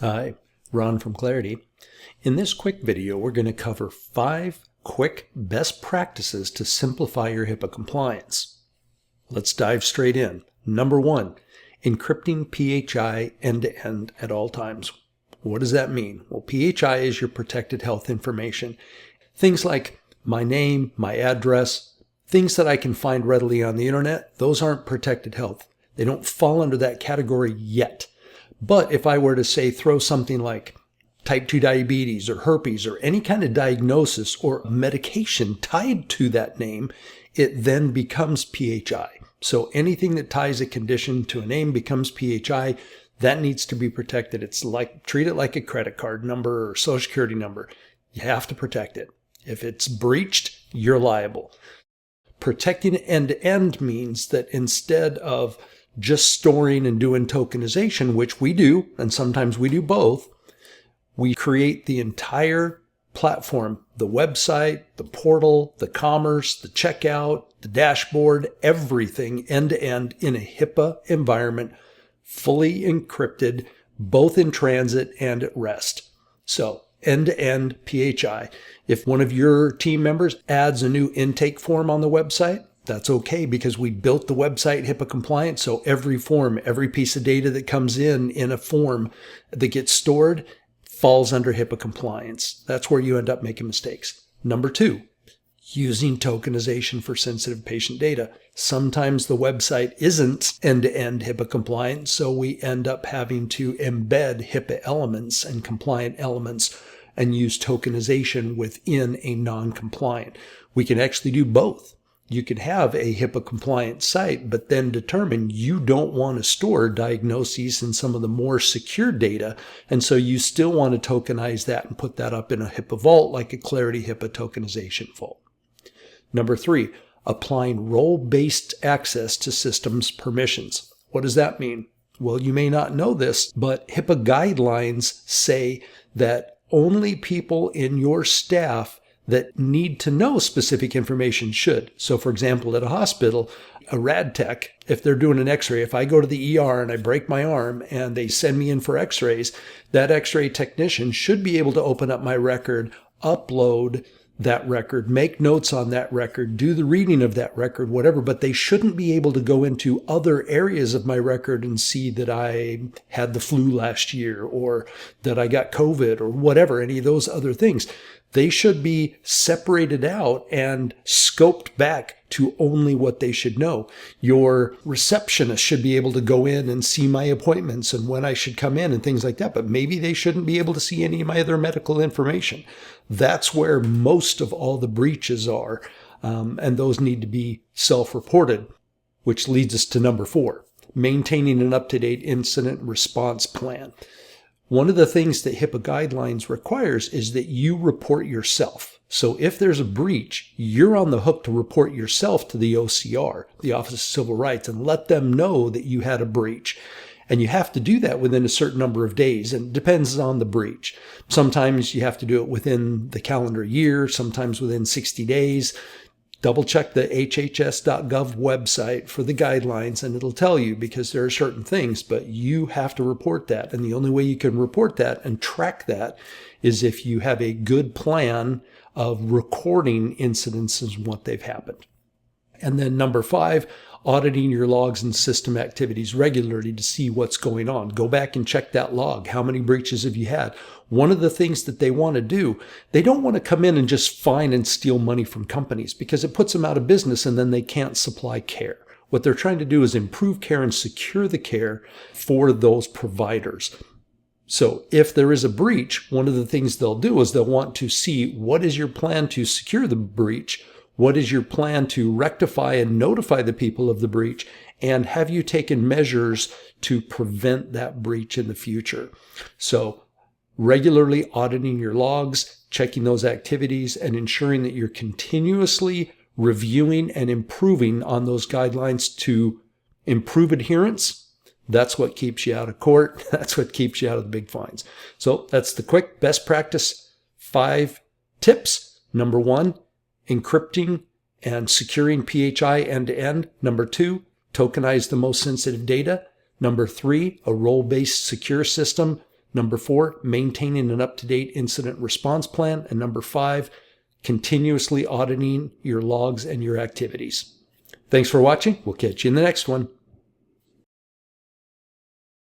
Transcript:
Hi, Ron from Clarity. In this quick video, we're going to cover 5 quick best practices to simplify your HIPAA compliance. Let's dive straight in. Number 1, encrypting PHI end-to-end at all times. What does that mean? Well, PHI is your protected health information. Things like my name, my address, things that I can find readily on the internet, those aren't protected health. They don't fall under that category yet. But if I were to say throw something like type 2 diabetes or herpes or any kind of diagnosis or medication tied to that name, it then becomes PHI. So anything that ties a condition to a name becomes PHI. That needs to be protected. It's like, treat it like a credit card number or social security number. You have to protect it. If it's breached, you're liable. Protecting end-to-end means that instead of just storing and doing tokenization, which we do, and sometimes we do both, we create the entire platform, the website, the portal, the commerce, the checkout, the dashboard, everything end-to-end in a HIPAA environment, fully encrypted, both in transit and at rest. So end-to-end PHI. If one of your team members adds a new intake form on the website, that's okay because we built the website HIPAA compliant. So every form, every piece of data that comes in a form that gets stored falls under HIPAA compliance. That's where you end up making mistakes. Number 2, using tokenization for sensitive patient data. Sometimes the website isn't end-to-end HIPAA compliant, so we end up having to embed HIPAA elements and compliant elements and use tokenization within a non-compliant. We can actually do both. You could have a HIPAA compliant site, but then determine you don't want to store diagnoses and some of the more secure data. And so you still want to tokenize that and put that up in a HIPAA vault, like a Clarity HIPAA tokenization vault. Number 3, applying role-based access to systems permissions. What does that mean? Well, you may not know this, but HIPAA guidelines say that only people in your staff that need to know specific information should. So for example, at a hospital, a rad tech, if they're doing an x-ray, if I go to the ER and I break my arm and they send me in for x-rays, that x-ray technician should be able to open up my record, upload that record, make notes on that record, do the reading of that record, whatever, but they shouldn't be able to go into other areas of my record and see that I had the flu last year or that I got COVID or whatever, any of those other things. They should be separated out and scoped back to only what they should know. Your receptionist should be able to go in and see my appointments and when I should come in and things like that, but maybe they shouldn't be able to see any of my other medical information. That's where most of all the breaches are, and those need to be self-reported, which leads us to number 4, maintaining an up-to-date incident response plan. One of the things that HIPAA guidelines requires is that you report yourself. So if there's a breach, you're on the hook to report yourself to the OCR, the Office of Civil Rights, and let them know that you had a breach. And you have to do that within a certain number of days, and it depends on the breach. Sometimes you have to do it within the calendar year, sometimes within 60 days. Double check the hhs.gov website for the guidelines and it'll tell you because there are certain things, but you have to report that. And the only way you can report that and track that is if you have a good plan of recording incidences and what they've happened. And then number 5, auditing your logs and system activities regularly to see what's going on. Go back and check that log. How many breaches have you had? One of the things that they want to do, they don't want to come in and just fine and steal money from companies because it puts them out of business and then they can't supply care. What they're trying to do is improve care and secure the care for those providers. So if there is a breach, one of the things they'll do is they'll want to see what is your plan to secure the breach. What is your plan to rectify and notify the people of the breach? And have you taken measures to prevent that breach in the future? So regularly auditing your logs, checking those activities, and ensuring that you're continuously reviewing and improving on those guidelines to improve adherence. That's what keeps you out of court. That's what keeps you out of the big fines. So that's the quick best practice 5 tips. Number 1, encrypting and securing PHI end-to-end. Number 2, tokenize the most sensitive data. Number 3, a role-based secure system. Number 4, maintaining an up-to-date incident response plan. And number 5, continuously auditing your logs and your activities. Thanks for watching. We'll catch you in the next one.